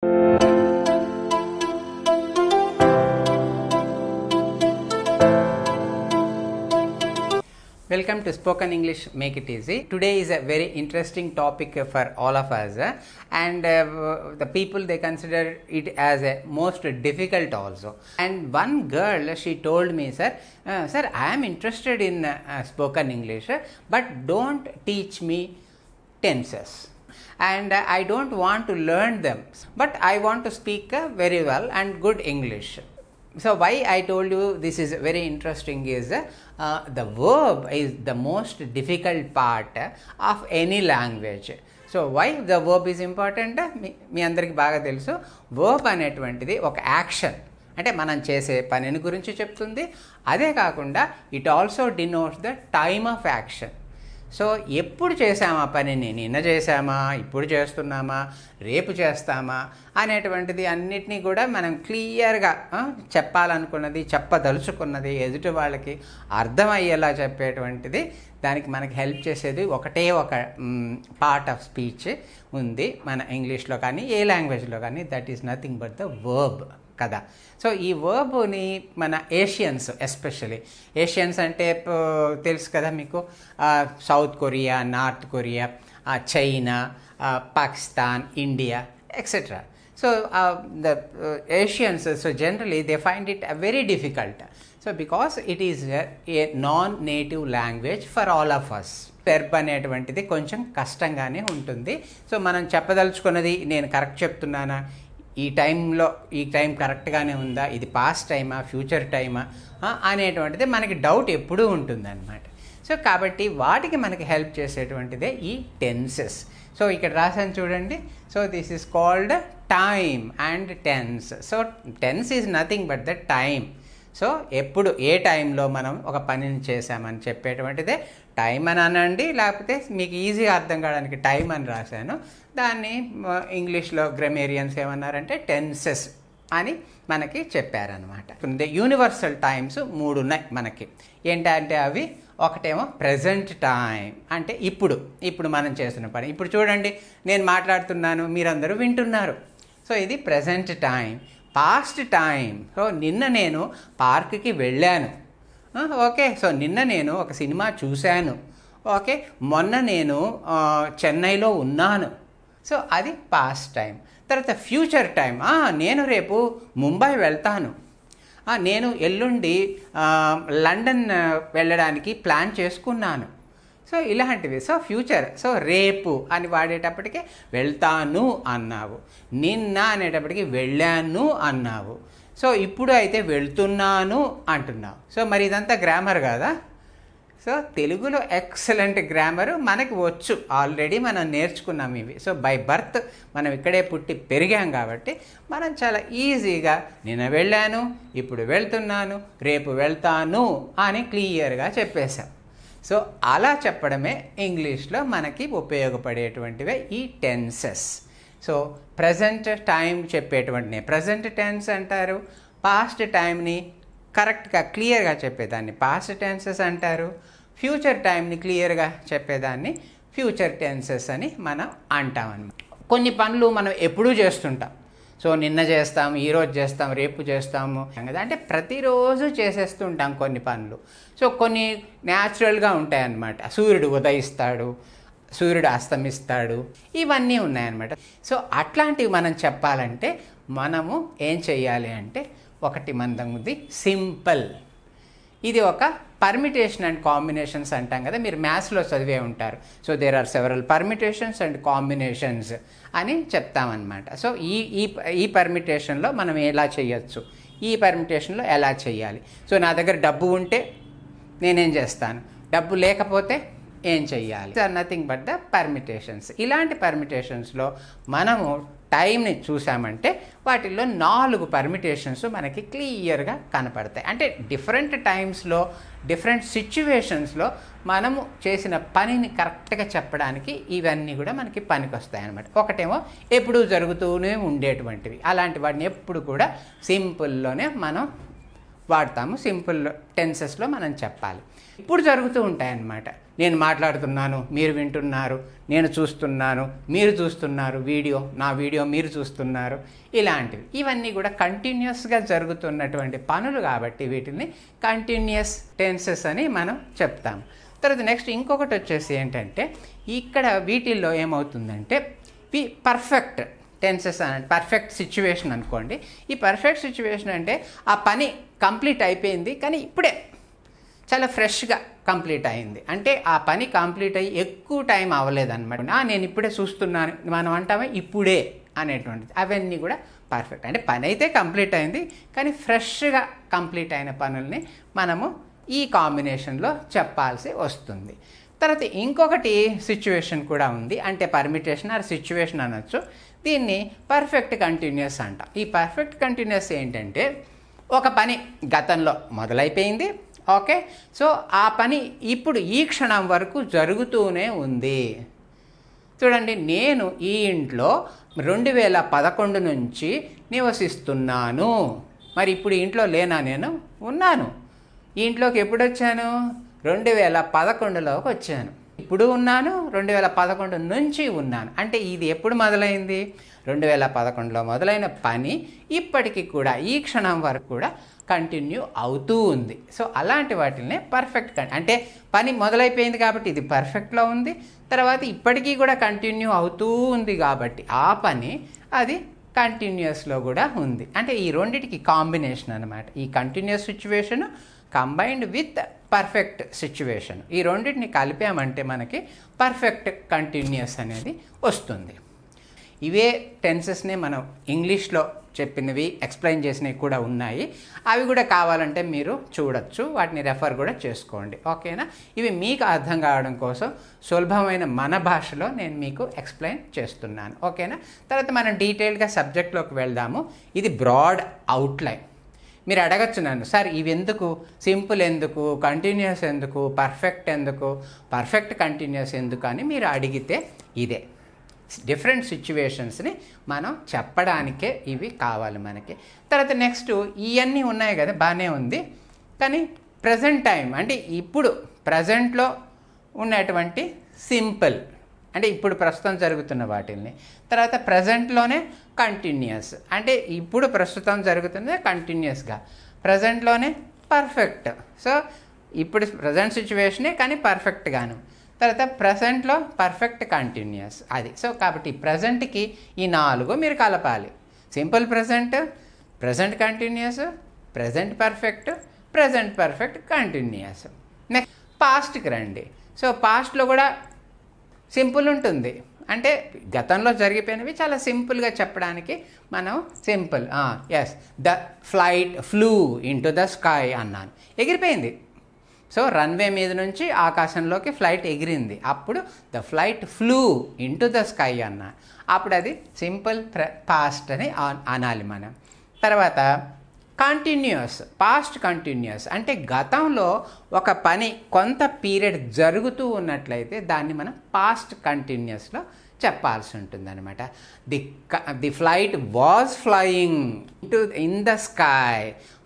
Welcome to Spoken English Make It Easy. Today is a very interesting topic for all of us, and the people, they consider it as a most difficult also. And one girl, she told me, sir, I am interested in spoken English, but don't teach me tenses. And I don't want to learn them, but I want to speak very well and good English. So why I told you this is very interesting is the verb is the most difficult part of any language. So why the verb is important? మీ అందరికి బాగా తెలుసు, verb అనేటువంటిది ఒక action, అంటే మనం చేసే పనిని గురించి చెప్తుంది. అదే కాకుండా it also denotes the time of action. So ఎప్పుడు చేసామా పనిని, నిన్న చేసామా, ఇప్పుడు చేస్తున్నామా, రేపు చేస్తామా అనేటువంటిది అన్నిటినీ కూడా మనం క్లియర్గా చెప్పాలనుకున్నది, చెప్పదలుచుకున్నది ఎదుటి వాళ్ళకి అర్థమయ్యేలా చెప్పేటువంటిది, దానికి మనకి హెల్ప్ చేసేది ఒకటే ఒక పార్ట్ ఆఫ్ స్పీచ్ ఉంది మన ఇంగ్లీష్లో కానీ ఏ లాంగ్వేజ్లో కానీ, that is nothing but the verb కదా. సో ఈ వర్బ్ని మన ఏషియన్స్, ఎస్పెషలీ ఏషియన్స్ అంటే తెలుసు కదా మీకు, south Korea, north Korea, China, Pakistan, India, etcetera. So the Asians, so generally they find it very difficult. So because it is a non-native language for all of us, verb అనేటువంటిది కొంచెం కష్టంగానే ఉంటుంది. So మనం చెప్పదలుచుకున్నది నేను కరెక్ట్ చెప్తున్నానా, ఈ time కరెక్ట్గానే ఉందా, ఇది పాస్ట్ టైమా, ఫ్యూచర్ టైమా అనేటువంటిది మనకి డౌట్ ఎప్పుడూ ఉంటుందన్నమాట. సో కాబట్టి వాటికి మనకి హెల్ప్ చేసేటువంటిదే ఈ టెన్సెస్. సో ఇక్కడ రాసాను చూడండి. So this is called time and tense. So tense is nothing but the time. So ఎప్పుడు ఏ టైంలో మనం ఒక పనిని చేసామని చెప్పేటువంటిదే టైం అని అనండి, లేకపోతే మీకు ఈజీగా అర్థం కావడానికి టైం అని రాశాను. దాన్ని ఇంగ్లీష్లో గ్రామేరియన్స్ ఏమన్నారంటే టెన్సెస్ అని మనకి చెప్పారనమాట. యూనివర్సల్ టైమ్స్ 3 ఉన్నాయి మనకి. ఏంటంటే అవి, ఒకటేమో ప్రజెంట్ టైం, అంటే ఇప్పుడు మనం చేస్తున్న పని. ఇప్పుడు చూడండి, నేను మాట్లాడుతున్నాను, మీరందరూ వింటున్నారు. సో ఇది present time. Past time, so నిన్న నేను పార్క్కి వెళ్ళాను. ఓకే, సో నిన్న నేను ఒక సినిమా చూశాను. ఓకే, మొన్న నేను చెన్నైలో ఉన్నాను. సో అది పాస్ట్ టైం. తర్వాత ఫ్యూచర్ టైం, నేను రేపు ముంబై వెళ్తాను, నేను ఎల్లుండి లండన్ వెళ్ళడానికి ప్లాన్ చేసుకున్నాను. సో ఇలాంటివి. సో ఫ్యూచర్, సో రేపు అని వాడేటప్పటికి వెళ్తాను అన్నావు, నిన్న అనేటప్పటికి వెళ్ళాను అన్నావు. సో ఇప్పుడు అయితే వెళ్తున్నాను అంటున్నావు. సో మరి ఇదంతా గ్రామర్ కదా. సో తెలుగులో ఎక్సలెంట్ గ్రామరు మనకి వచ్చు, ఆల్రెడీ మనం నేర్చుకున్నాం ఇవి. సో బై బర్త్ మనం ఇక్కడే పుట్టి పెరిగాం కాబట్టి మనం చాలా ఈజీగా నిన్న వెళ్ళాను, ఇప్పుడు వెళ్తున్నాను, రేపు వెళ్తాను అని క్లియర్గా చెప్పేశాం. సో అలా చెప్పడమే ఇంగ్లీష్లో మనకి ఉపయోగపడేటువంటివే ఈ టెన్సెస్. సో ప్రజెంట్ టైం చెప్పేటువంటిని ప్రజెంట్ టెన్స్ అంటారు. పాస్ట్ టైంని కరెక్ట్గా క్లియర్గా చెప్పేదాన్ని పాస్ట్ టెన్సెస్ అంటారు. ఫ్యూచర్ టైంని క్లియర్గా చెప్పేదాన్ని ఫ్యూచర్ టెన్సెస్ అని మనం అంటామన్నమాట. కొన్ని పనులు మనం ఎప్పుడూ చేస్తుంటాం. సో నిన్న చేస్తాము, ఈరోజు చేస్తాము, రేపు చేస్తాము కదా, అంటే ప్రతిరోజు చేసేస్తుంటాం కొన్ని పనులు. సో కొన్ని న్యాచురల్గా ఉంటాయన్నమాట. సూర్యుడు ఉదయిస్తాడు, సూర్యుడు అస్తమిస్తాడు, ఇవన్నీ ఉన్నాయన్నమాట. సో అట్లాంటివి మనం చెప్పాలంటే మనము ఏం చెయ్యాలి అంటే, ఒకటి మంది సింపుల్. ఇది ఒక పర్మిటేషన్ అండ్ కాంబినేషన్స్ అంటాం కదా, మీరు మ్యాథ్స్లో చదివే ఉంటారు. So there are several permutations and combinations అని చెప్తామన్నమాట. సో ఈ పర్మిటేషన్లో మనం ఎలా చేయొచ్చు, ఈ పర్మిటేషన్లో ఎలా చేయాలి. సో నా దగ్గర డబ్బు ఉంటే నేనేం చేస్తాను, డబ్బు లేకపోతే ఏం చెయ్యాలి, నథింగ్ బట్ ద పర్మిటేషన్స్. ఇలాంటి పర్మిటేషన్స్లో మనము టైంని చూసామంటే వాటిల్లో 4 పర్మిటేషన్స్ మనకి క్లియర్గా కనపడతాయి. అంటే డిఫరెంట్ టైమ్స్లో, డిఫరెంట్ సిచ్యువేషన్స్లో మనము చేసిన పనిని కరెక్ట్గా చెప్పడానికి ఇవన్నీ కూడా మనకి పనికొస్తాయి అన్నమాట. ఒకటేమో ఎప్పుడూ జరుగుతూనే ఉండేటువంటివి, అలాంటి వాటిని ఎప్పుడు కూడా సింపుల్లోనే మనం వాడతాము. సింపుల్ టెన్సెస్లో మనం చెప్పాలి. ఇప్పుడు జరుగుతూ ఉంటాయన్నమాట. నేను మాట్లాడుతున్నాను, మీరు వింటున్నారు, నేను చూస్తున్నాను, మీరు చూస్తున్నారు, నా వీడియో మీరు చూస్తున్నారు, ఇలాంటివి. ఇవన్నీ కూడా కంటిన్యూస్గా జరుగుతున్నటువంటి పనులు కాబట్టి వీటిని కంటిన్యూస్ టెన్సెస్ అని మనం చెప్తాము. తర్వాత నెక్స్ట్ ఇంకొకటి వచ్చేసి ఏంటంటే, ఇక్కడ వీటిల్లో ఏమవుతుందంటే పర్ఫెక్ట్ టెన్సెస్ అని, పర్ఫెక్ట్ సిచ్యువేషన్ అనుకోండి. ఈ పర్ఫెక్ట్ సిచ్యువేషన్ అంటే ఆ పని కంప్లీట్ అయిపోయింది, కానీ ఇప్పుడే చాలా ఫ్రెష్గా కంప్లీట్ అయింది. అంటే ఆ పని కంప్లీట్ అయ్యి ఎక్కువ టైం అవ్వలేదన్నమాట. నేను ఇప్పుడే చూస్తున్నాను, మనం అంటామే ఇప్పుడే అనేటువంటిది. అవన్నీ కూడా పర్ఫెక్ట్. అంటే పని అయితే కంప్లీట్ అయింది, కానీ ఫ్రెష్గా కంప్లీట్ అయిన పనుల్ని మనము ఈ కాంబినేషన్లో చెప్పాల్సి వస్తుంది. తర్వాత ఇంకొకటి సిచ్యువేషన్ కూడా ఉంది, అంటే పర్మిటేషన్ ఆర్ సిచ్యువేషన్ అనొచ్చు. దీన్ని పర్ఫెక్ట్ కంటిన్యూస్ అంట. ఈ పర్ఫెక్ట్ కంటిన్యూస్ ఏంటంటే, ఒక పని గతంలో మొదలైపోయింది, ఓకే, సో ఆ పని ఇప్పుడు ఈ క్షణం వరకు జరుగుతూనే ఉంది. చూడండి, నేను ఈ ఇంట్లో 2011 నుంచి నివసిస్తున్నాను. మరి ఇప్పుడు ఇంట్లో లేనా? నేను ఉన్నాను. ఈ ఇంట్లోకి ఎప్పుడు వచ్చాను? 2011లోకి వచ్చాను. ఇప్పుడు ఉన్నాను, 2011 నుంచి ఉన్నాను. అంటే ఇది ఎప్పుడు మొదలైంది? 2011లో మొదలైన పని ఇప్పటికీ కూడా ఈ క్షణం వరకు కూడా కంటిన్యూ అవుతూ ఉంది. సో అలాంటి వాటినే పర్ఫెక్ట్ అంటే పని మొదలైపోయింది కాబట్టి ఇది పర్ఫెక్ట్లో ఉంది, తర్వాత ఇప్పటికీ కూడా కంటిన్యూ అవుతూ ఉంది కాబట్టి ఆ పని అది కంటిన్యూస్లో కూడా ఉంది. అంటే ఈ రెండిటికి కాంబినేషన్ అనమాట. ఈ continuous situation combined with perfect situation, ఈ రెండింటిని కలిపామంటే మనకి పర్ఫెక్ట్ కంటిన్యూస్ అనేది వస్తుంది. ఇవే టెన్సెస్ని మనం ఇంగ్లీష్లో చెప్పినవి ఎక్స్ప్లెయిన్ చేసినవి కూడా ఉన్నాయి. అవి కూడా కావాలంటే మీరు చూడొచ్చు, వాటిని రెఫర్ కూడా చేసుకోండి. ఓకేనా? ఇవి మీకు అర్థం కావడం కోసం సులభమైన మన భాషలో నేను మీకు ఎక్స్ప్లెయిన్ చేస్తున్నాను. ఓకేనా? తర్వాత మనం డీటెయిల్గా సబ్జెక్ట్లోకి వెళ్దాము. ఇది బ్రాడ్ అవుట్లైన్. మీరు అడగచ్చు నన్ను, సార్ ఇవి ఎందుకు, సింపుల్ ఎందుకు, కంటిన్యూస్ ఎందుకు, పర్ఫెక్ట్ ఎందుకు, పర్ఫెక్ట్ కంటిన్యూస్ ఎందుకు అని మీరు అడిగితే ఇదే డిఫరెంట్ సిచ్యువేషన్స్ని మనం చెప్పడానికే ఇవి కావాలి మనకి. తర్వాత నెక్స్ట్ ఇవన్నీ ఉన్నాయి కదా, బాగానే ఉంది, కానీ ప్రజెంట్ టైం అంటే ఇప్పుడు ప్రజెంట్లో ఉన్నటువంటి సింపుల్ అంటే ఇప్పుడు ప్రస్తుతం జరుగుతున్న వాటిల్ని, తర్వాత ప్రజెంట్లోనే కంటిన్యూస్ అంటే ఇప్పుడు ప్రస్తుతం జరుగుతుంది కంటిన్యూస్గా, ప్రజెంట్లోనే పర్ఫెక్ట్, సో ఇప్పుడు ప్రజెంట్ సిచ్యువేషనే కానీ పర్ఫెక్ట్గాను, తర్వాత ప్రజెంట్లో పర్ఫెక్ట్ కంటిన్యూస్ అది. సో కాబట్టి ప్రజెంట్కి ఈ 4 మీరు కలపాలి. Simple present, present continuous, present perfect continuous. Next పాస్ట్కి రండి. సో పాస్ట్లో కూడా సింపుల్ ఉంటుంది, అంటే గతంలో జరిగిపోయినవి చాలా సింపుల్గా చెప్పడానికి మనం simple as the flight flew into the sky అన్నాను, ఎగిరిపోయింది. సో రన్వే మీద నుంచి ఆకాశంలోకి ఫ్లైట్ ఎగిరింది, అప్పుడు the flight flew into the sky అన్నాను, అప్పుడు అది సింపుల్ పాస్ట్ అని అనాలి మనం. తర్వాత కంటిన్యూస్, పాస్ట్ కంటిన్యూస్ అంటే గతంలో ఒక పని కొంత పీరియడ్ జరుగుతూ ఉన్నట్లయితే దాన్ని మనం పాస్ట్ కంటిన్యూస్లో చెప్పాల్సి ఉంటుంది అనమాట. The flight was flying in the sky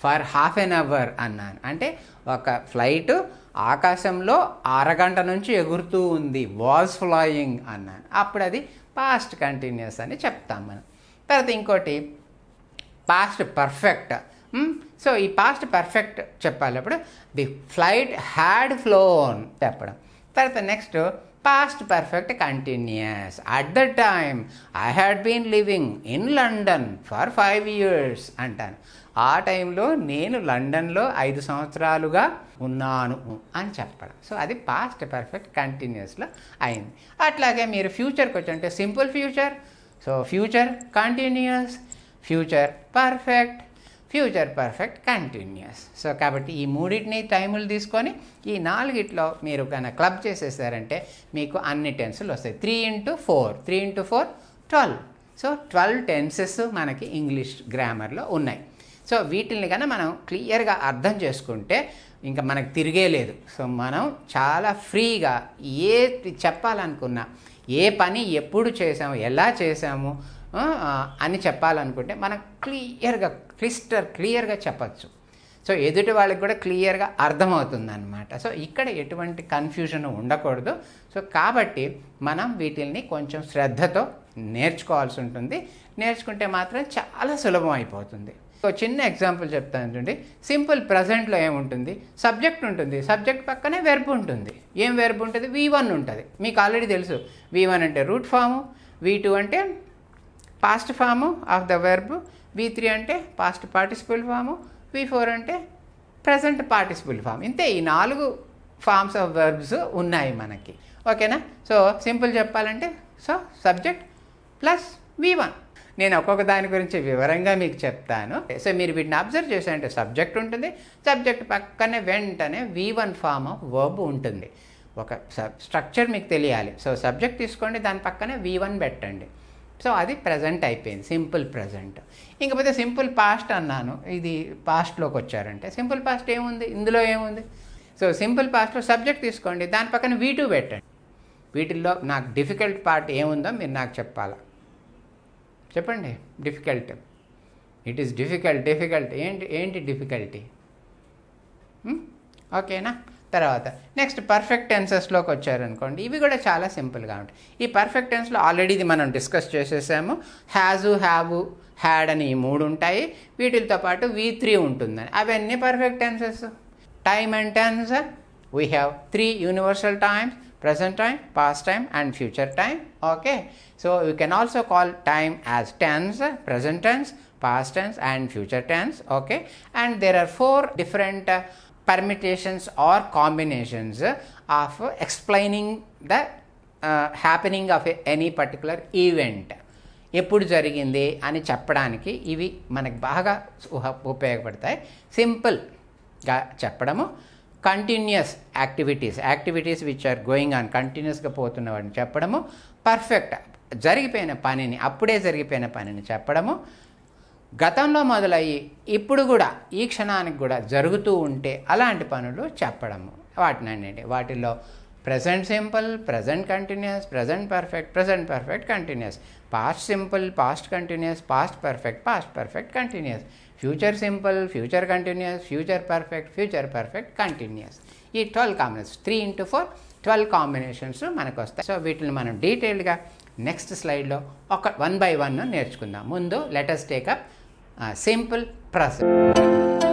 for half an hour అన్నాను, అంటే ఒక ఫ్లైట్ ఆకాశంలో అరగంట నుంచి ఎగురుతూ ఉంది, వాజ్ ఫ్లయింగ్ అన్నాను, అప్పుడు అది పాస్ట్ కంటిన్యూస్ అని చెప్తాం మనం. తర్వాత ఇంకోటి పాస్ట్ పర్ఫెక్ట్. సో ఈ పాస్ట్ పర్ఫెక్ట్ చెప్పాలి అప్పుడు ది ఫ్లైట్ హ్యాడ్ ఫ్లోన్ చెప్పడం. తర్వాత next past perfect continuous. At the time I had been living in London for 5 years అంటాను, ఆ టైంలో నేను లండన్లో 5 సంవత్సరాలుగా ఉన్నాను అని చెప్పడం. సో అది పాస్ట్ పర్ఫెక్ట్ కంటిన్యూస్లో అయింది. అట్లాగే మీరు ఫ్యూచర్కి వచ్చంటే simple future, so future continuous, future perfect continuous. So కాబట్టి ఈ మూడింటిని టైములు తీసుకొని ఈ 4 మీరు కనుక క్లబ్ చేసేసారంటే మీకు అన్ని టెన్సులు వస్తాయి. 3 into 4 12. సో 12 టెన్సెస్ మనకి ఇంగ్లీష్ గ్రామర్లో ఉన్నాయి. సో వీటిని కన్నా మనం క్లియర్గా అర్థం చేసుకుంటే ఇంకా మనకు తిరిగే లేదు. సో మనం చాలా ఫ్రీగా ఏ చెప్పాలనుకున్నా, ఏ పని ఎప్పుడు చేసాము, ఎలా చేసాము అని చెప్పాలనుకుంటే మనం క్లియర్గా క్లియర్గా చెప్పచ్చు. సో ఎదుటి వాళ్ళకి కూడా క్లియర్గా అర్థమవుతుంది అనమాట. సో ఇక్కడ ఎటువంటి కన్ఫ్యూజన్ ఉండకూడదు. సో కాబట్టి మనం వీటిల్ని కొంచెం శ్రద్ధతో నేర్చుకోవాల్సి ఉంటుంది. నేర్చుకుంటే మాత్రం చాలా సులభం అయిపోతుంది. ఒక చిన్న ఎగ్జాంపుల్ చెప్తాను చూడండి. సింపుల్ ప్రజెంట్లో ఏముంటుంది, సబ్జెక్ట్ ఉంటుంది, సబ్జెక్ట్ పక్కనే వెర్బ్ ఉంటుంది. ఏం వెర్బ్ ఉంటుంది, V1 ఉంటుంది. మీకు ఆల్రెడీ తెలుసు, V1 అంటే రూట్ ఫాము, V2 అంటే past form of the verb, V3 అంటే పాస్ట్ పార్టిసిపల్ ఫాము, V4 అంటే ప్రజెంట్ పార్టిసిపల్ ఫామ్. ఇంతే, ఈ 4 ఫామ్స్ ఆఫ్ వెర్బ్స్ ఉన్నాయి మనకి. ఓకేనా? సో సింపుల్ చెప్పాలంటే సో సబ్జెక్ట్ ప్లస్ V1. నేను ఒక్కొక్క దాని గురించి వివరంగా మీకు చెప్తాను. సో మీరు వీటిని అబ్జర్వ్ చేశారంటే సబ్జెక్ట్ ఉంటుంది, సబ్జెక్ట్ పక్కనే వెంటనే V1 ఫామ్ ఆఫ్ వర్బ్ ఉంటుంది. ఒక స్ట్రక్చర్ మీకు తెలియాలి. సో సబ్జెక్ట్ తీసుకోండి, దాని పక్కనే V1 పెట్టండి. సో అది ప్రజెంట్ అయిపోయింది, సింపుల్ ప్రజెంట్. ఇంకపోతే సింపుల్ పాస్ట్ అన్నాను, ఇది పాస్ట్లోకి వచ్చారంటే సింపుల్ పాస్ట్ ఏముంది, ఇందులో ఏముంది. సో సింపుల్ పాస్ట్లో సబ్జెక్ట్ తీసుకోండి, దాని పక్కన V2 పెట్టండి. వీటిల్లో నాకు డిఫికల్ట్ పార్ట్ ఏముందో మీరు నాకు చెప్పాలా, చెప్పండి. డిఫికల్ట్, ఇట్ ఈస్ డిఫికల్ట్ ఏంటి డిఫికల్టీ? ఓకేనా? తర్వాత నెక్స్ట్ పర్ఫెక్ట్ టెన్సెస్లోకి వచ్చారనుకోండి, ఇవి కూడా చాలా సింపుల్గా ఉంటాయి. ఈ పర్ఫెక్ట్ టెన్స్లో ఆల్రెడీ ఇది మనం డిస్కస్ చేసేసాము. హ్యాజు, హ్యావ్, హ్యాడ్ అని ఈ 3 ఉంటాయి. వీటితో పాటు V3 ఉంటుందని. అవన్నీ perfect tenses. Time and tense, we have 3 universal times: present time, past time and future time. Okay, so you can also call time as tense, present tense, past tense and future tense. Okay, and there are 4 different permutations or combinations of explaining the happening of any particular event. ఎప్పుడు జరిగింది అని చెప్పడానికి ఇవి మనకు బాగా ఉపయోగపడతాయి. సింపుల్గా చెప్పడము, continuous activities which are going on, కంటిన్యూస్గా పోతున్న వాటిని చెప్పడము, పర్ఫెక్ట్ జరిగిపోయిన పనిని, అప్పుడే జరిగిపోయిన పనిని చెప్పడము, గతంలో మొదలయ్యి ఇప్పుడు కూడా ఈ క్షణానికి కూడా జరుగుతూ ఉంటే అలాంటి పనులు చెప్పడము. వాటిల్లో present simple, present continuous, present perfect continuous, past simple, past continuous, past perfect continuous, future simple, future continuous, future perfect continuous. ఈ 12 కాంబినేషన్స్, 3 into 4 12 కాంబినేషన్స్ మనకు వస్తాయి. సో వీటిని మనం డీటెయిల్గా నెక్స్ట్ స్లైడ్లో ఒక 1 by 1 నేర్చుకుందాం. ముందు let us take up simple present.